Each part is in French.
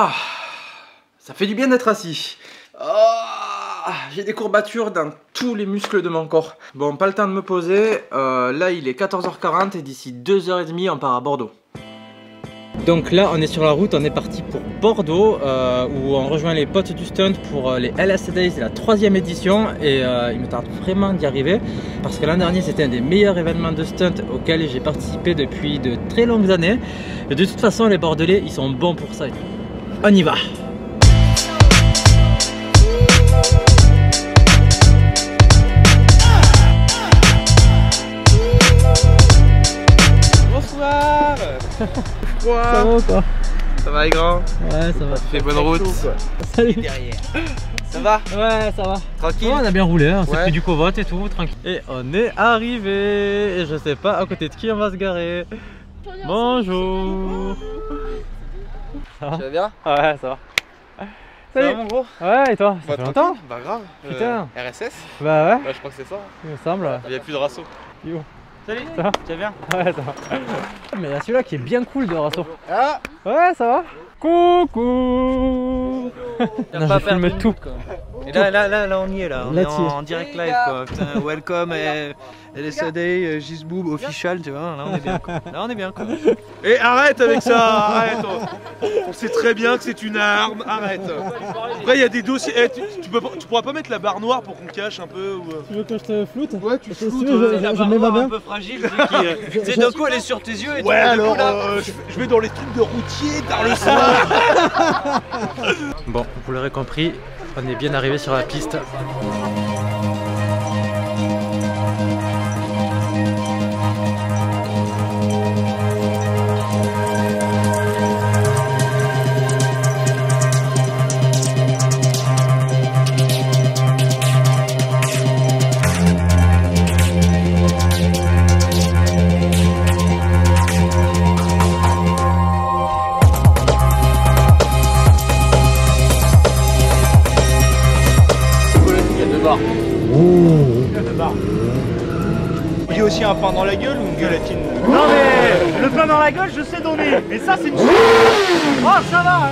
Ah, ça fait du bien d'être assis. Ah, j'ai des courbatures dans tous les muscles de mon corps. Bon, pas le temps de me poser. Là, il est 14h40 et d'ici 2h30, on part à Bordeaux. Donc là, on est sur la route, on est parti pour Bordeaux où on rejoint les potes du stunt pour les LS Days, c'est la 3e édition et il me tarde vraiment d'y arriver parce que l'an dernier c'était un des meilleurs événements de stunt auxquels j'ai participé depuis de très longues années. Et de toute façon, les Bordelais, ils sont bons pour ça. On y va! Bonsoir! Ça va ou pas? Ça va les grands? Ouais, ça va. Tu fais bonne route. Salut. Derrière. Ça va? Ouais, ça va. Tranquille? Ouais, on a bien roulé, on s'est Ouais. pris du covote et tout, tranquille. Et on est arrivé. Et je sais pas à côté de qui on va se garer. Bonjour. Ça va? Tu vas bien? Ouais, ça va. Ça Salut va mon gros? Ouais, et toi? Ça fait longtemps? Bah grave. Putain. RSS? Bah ouais, Bah je crois que c'est ça. il me semble. Il n'y a plus de rasso. Yo. Salut, Ça va? tu vas bien? Ouais, ça va. Mais il y a celui-là qui est bien cool de Rasso. Ah! Ouais, ça va? Coucou. Non, je filme tout. Et là, on y est là, on Là, est tu y es. en direct live quoi. Putain, welcome LSD, Gizboob official, tu vois, là on est bien quoi. Là on est bien quoi. Et arrête avec ça, arrête. On sait très bien que c'est une arme, arrête. Après il y a des dossiers, tu pourras pas mettre la barre noire pour qu'on cache un peu ou... Tu veux que je te floute? Ouais, tu Si floutes, tu veux, La je barre mets ma noire un main. peu fragile, tu sais d'un coup elle est sur tes yeux et Ouais tout, alors, du coup, là, je vais dans les trucs de routier tard le soir. Bon, vous l'aurez compris, on est bien arrivé sur la piste. Il y a aussi un pain dans la gueule ou une gueulatine? Non mais le pain dans la gueule je sais donner, mais ça c'est une... Oh ça va hein.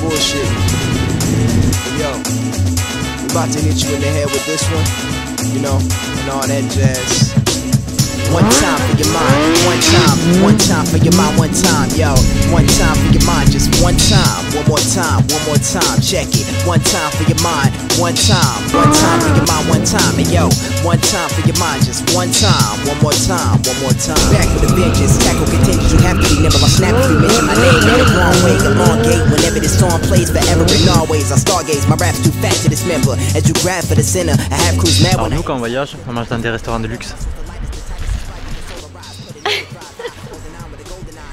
Bullshit. Yo, we about to hit you in the head with this one, you know, and all that jazz. One time for your mind, one time for your mind, one time, yo. One time for your mind, just one time, one more time, check it. One time for your mind, one time for your mind, one time, and yo. One time for your mind, just one more time. Back with a vengeance, tackle continues, you have to be nimble. I snap if you mention my name in the wrong way. Elongate whenever this song plays, forever and always. I stargaze, my rap's too fat to dismember. As you grab for the center, I have cruise mad Alors when I... nous quand on voyage, on mange dans des restaurants de luxe.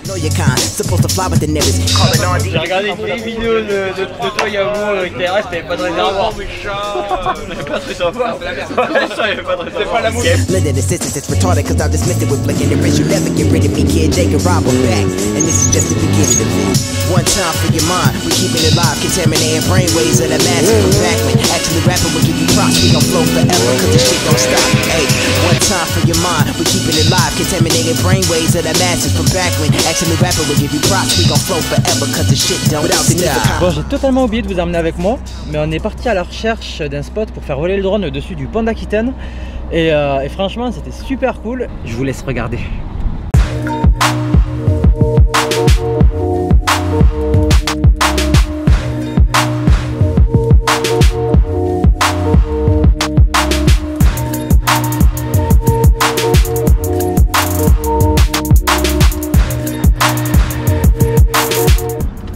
know your kind, supposed to fly with the niggas. Calling on J'ai regardé toutes les vidéos de toi Yahoo avec tes restes, t'avais pas de réservoir. T'avais pas de réservoir. T'avais pas de réservoir. Limited assistance, it's retarded cause I dismissed it with blinking the wrist. You never get rid of me, kid. Jake and Rob are back, and this is just the beginning of it. One time for your mind, we keeping it live, contaminating brainwaves of the masses from back when actually rapping will give you props. We gon' flow forever cause this shit don't stop. Hey, one time for your mind, we keeping it live, contaminating brainwaves of the masses from back when actually rapping will give you props. We gon' flow forever cause this shit don't stop. Bon, j'ai totalement oublié de vous emmener avec moi, mais on est parti à la recherche d'un spot pour faire voler le drone au-dessus du pont d'Aquitaine. Et franchement, c'était super cool. Je vous laisse regarder.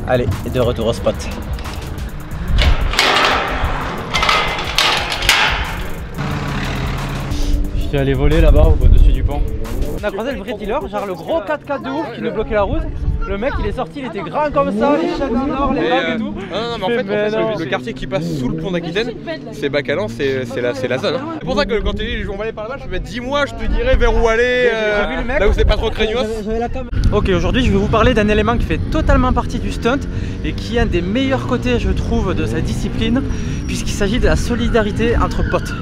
Allez, de retour au spot. Je suis allé voler là-bas au-dessus du pont. On a croisé le vrai dealer, genre le gros 4x4 de ouf qui nous bloquait la route. Le mec il est sorti, il était grand comme ça, les chaînes en or, les bagues et tout. Non, mais en fait, le quartier qui passe sous le pont d'Aquitaine, c'est Bacalan, c'est la zone. Hein. C'est pour ça que quand tu dis on va aller par là-bas, je me dis dis-moi, je te dirai vers où aller, J'ai vu le mec, là où c'est pas trop craignos. Ok, aujourd'hui je vais vous parler d'un élément qui fait totalement partie du stunt et qui est un des meilleurs côtés, je trouve, de sa discipline, puisqu'il s'agit de la solidarité entre potes.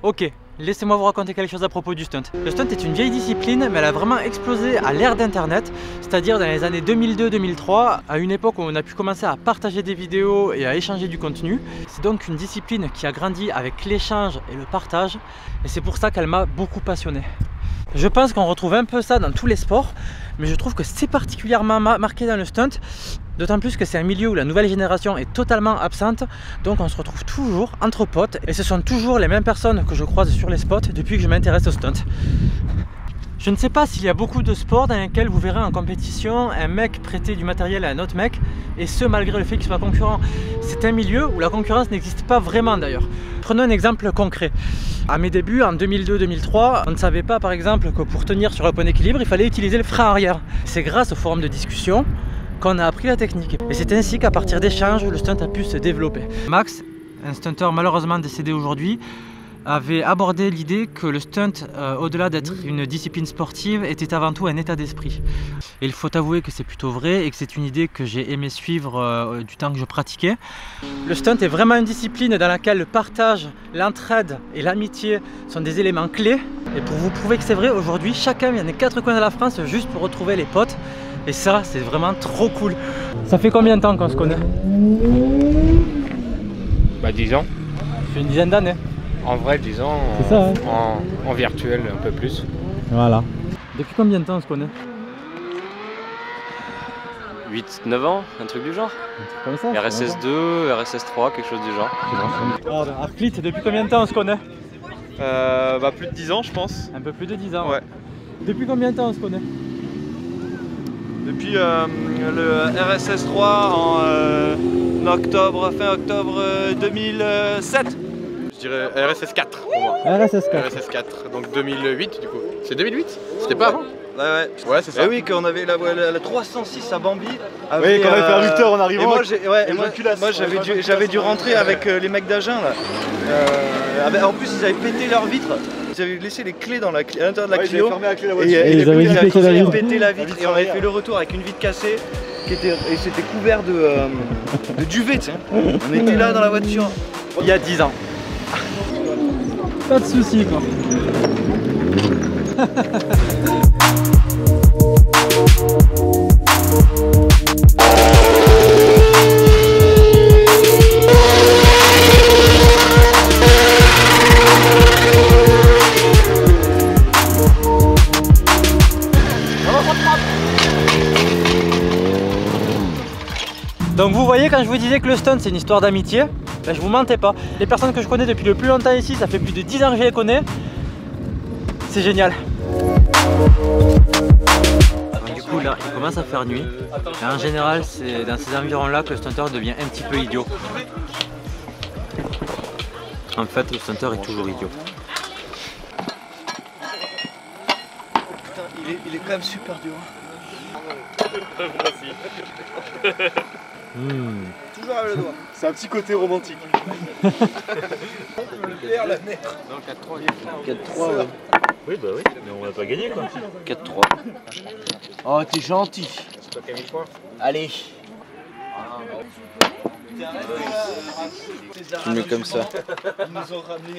Ok, Laissez-moi vous raconter quelque chose à propos du stunt. Le stunt est une vieille discipline, mais elle a vraiment explosé à l'ère d'internet, c'est-à-dire dans les années 2002-2003, à une époque où on a pu commencer à partager des vidéos et à échanger du contenu. C'est donc une discipline qui a grandi avec l'échange et le partage, et c'est pour ça qu'elle m'a beaucoup passionné. Je pense qu'on retrouve un peu ça dans tous les sports, mais je trouve que c'est particulièrement marqué dans le stunt, d'autant plus que c'est un milieu où la nouvelle génération est totalement absente, donc on se retrouve toujours entre potes, et ce sont toujours les mêmes personnes que je croise sur les spots depuis que je m'intéresse au stunt. Je ne sais pas s'il y a beaucoup de sports dans lesquels vous verrez en compétition un mec prêter du matériel à un autre mec, et ce malgré le fait qu'il soit concurrent. C'est un milieu où la concurrence n'existe pas vraiment d'ailleurs. Prenons un exemple concret. À mes débuts, en 2002-2003, on ne savait pas par exemple que pour tenir sur un point d'équilibre, il fallait utiliser le frein arrière. C'est grâce au forum de discussion qu'on a appris la technique. Et c'est ainsi qu'à partir d'échanges, le stunt a pu se développer. Max, un stunter malheureusement décédé aujourd'hui, avait abordé l'idée que le stunt, au-delà d'être une discipline sportive, était avant tout un état d'esprit. Et il faut avouer que c'est plutôt vrai et que c'est une idée que j'ai aimé suivre du temps que je pratiquais. Le stunt est vraiment une discipline dans laquelle le partage, l'entraide et l'amitié sont des éléments clés. Et pour vous prouver que c'est vrai, aujourd'hui, chacun vient des quatre coins de la France juste pour retrouver les potes. Et ça, c'est vraiment trop cool. Ça fait combien de temps qu'on se connaît? Bah 10 ans. Ça fait une dizaine d'années. En vrai 10 ans, ça, hein. en virtuel un peu plus. Voilà. Depuis combien de temps on se connaît? 8-9 ans, un truc du genre. Comme ça. RSS 2, RSS 3, quelque chose du genre. Alors, Arclit, depuis combien de temps on se connaît? Bah plus de 10 ans je pense. Un peu plus de 10 ans. Ouais. Depuis combien de temps on se connaît? Depuis le RSS 3 en octobre, fin octobre 2007. Je dirais RSS 4 pour moi. RSS 4. RSS 4, donc 2008 du coup. C'est 2008? C'était pas avant? Ouais, c'est ça. Et oui, quand on avait la 306 à Bambi. Oui, quand on avait fait un lutteur en arrivant. Et moi j'avais dû rentrer avec les mecs d'Agen là. En plus ils avaient pété leur vitre. Ils avaient laissé les clés à l'intérieur de la Clio. Et ils avaient pété la vitre et on avait fait le retour avec une vitre cassée. Et c'était couvert de duvet, tu sais. On était là dans la voiture. Il y a 10 ans. Pas de soucis quoi. Donc vous voyez, quand je vous disais que le stunt c'est une histoire d'amitié, ben je vous mentais pas. Les personnes que je connais depuis le plus longtemps ici, ça fait plus de 10 ans que je les connais. C'est génial. Du coup là, il commence à faire nuit. Et en général, c'est dans ces environs là que le stunter devient un petit peu idiot. En fait, le stunter est toujours idiot. Putain, il est quand même super dur. Toujours avec le doigt. C'est un petit côté romantique. Le père, la mère. Non, 4-3. 4-3, ouais. Oui, bah oui, mais on va pas gagner quoi. 4-3. Oh, t'es gentil. Allez. Tu le mets comme ça.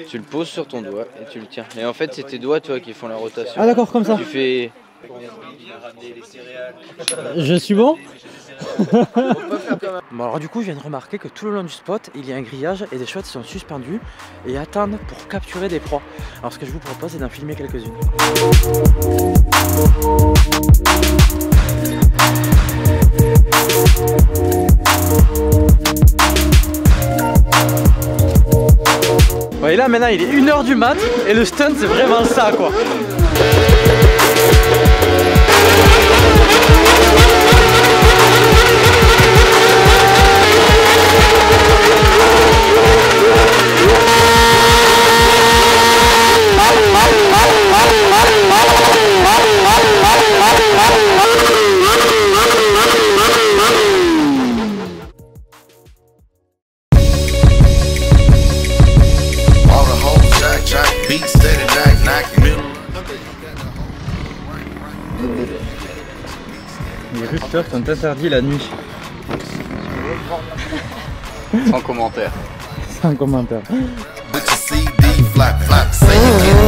Tu le poses sur ton doigt et tu le tiens. Et en fait, c'est tes doigts, toi, qui font la rotation. Ah d'accord, comme ça. Tu fais... Je suis bon. Bon alors du coup je viens de remarquer que tout le long du spot il y a un grillage et des chouettes sont suspendues et attendent pour capturer des proies. Alors ce que je vous propose c'est d'en filmer quelques-unes. Ouais, et là maintenant il est 1 h du mat et le stunt c'est vraiment ça quoi. Les rupteurs sont interdits la nuit. Sans commentaire. Sans commentaire. With your CD flap flap, say you get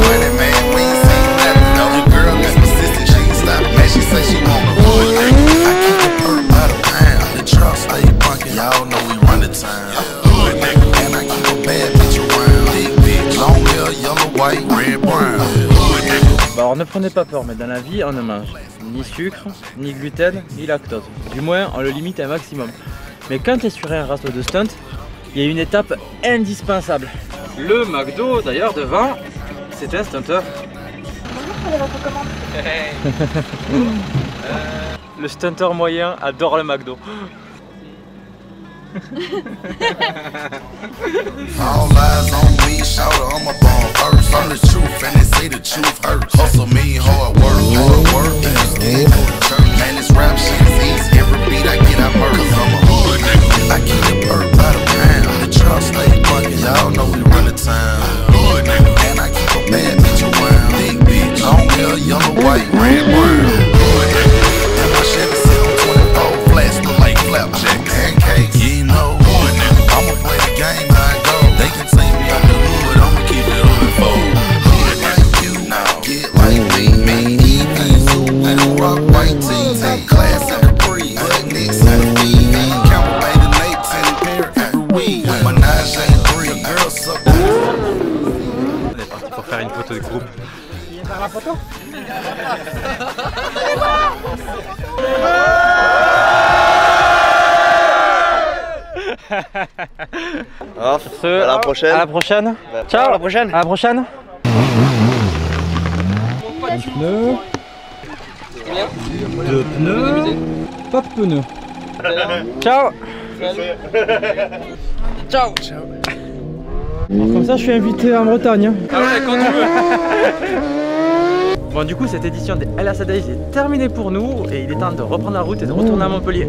we ain't seen nothing. No, your girl is persistent, she ain't stopping. Man, she say she want a hood nigga. I keep the perk by the pound. The truck stay bunkin', y'all know we run the town. Hood nigga, and I keep a bad bitch around. Big bitch, long hair, yellow, white, red, brown. Hood nigga. Bah alors ne prenez pas peur, mais dans la vie on ne mange ni sucre, ni gluten, ni lactose. Du moins on le limite un maximum. Mais quand tu es sur un raceau de stunt, il y a une étape indispensable. Le McDo d'ailleurs devant, c'est un stunter. Le stunter moyen adore le McDo. All eyes on me, shout I'm up on first. I'm the truth, and they say the truth hurts. Hustle me, hard work, and you scared go to church. Man, this rap shit is easy. Every beat I get, I murder. Cause I'm a hood nigga. I keep the perk by the pound. The truck stay bunkin', y'all know we run the town. Hood nigga, and I keep a bad bitch around. Big bitch, long hair, yellow, white, red, brown. Hood nigga, and my Chevy sit on 24 flats, look like flapjack pancakes. You know, hood nigga, I'ma play the game how it go. They can see me out the hood, I'ma keep it hood fold. Hood like you, get like me, easy, I don't rock white tees, class and Capri, hood nicks and feet, Cowboy the Napes and Parrot every week. Menage ain't free, girl suck. On est parti pour faire une photo de groupe. Tu viens faire la photo? À la prochaine. À la prochaine. Ciao. À la prochaine. À la prochaine. Un pneu. Deux pneus. Pas de pneus. Ciao. Ciao. Alors, comme ça je suis invité en Bretagne. Ah ouais, quand tu veux. Bon du coup cette édition des LSA Days est terminée pour nous et il est temps de reprendre la route et de retourner à Montpellier.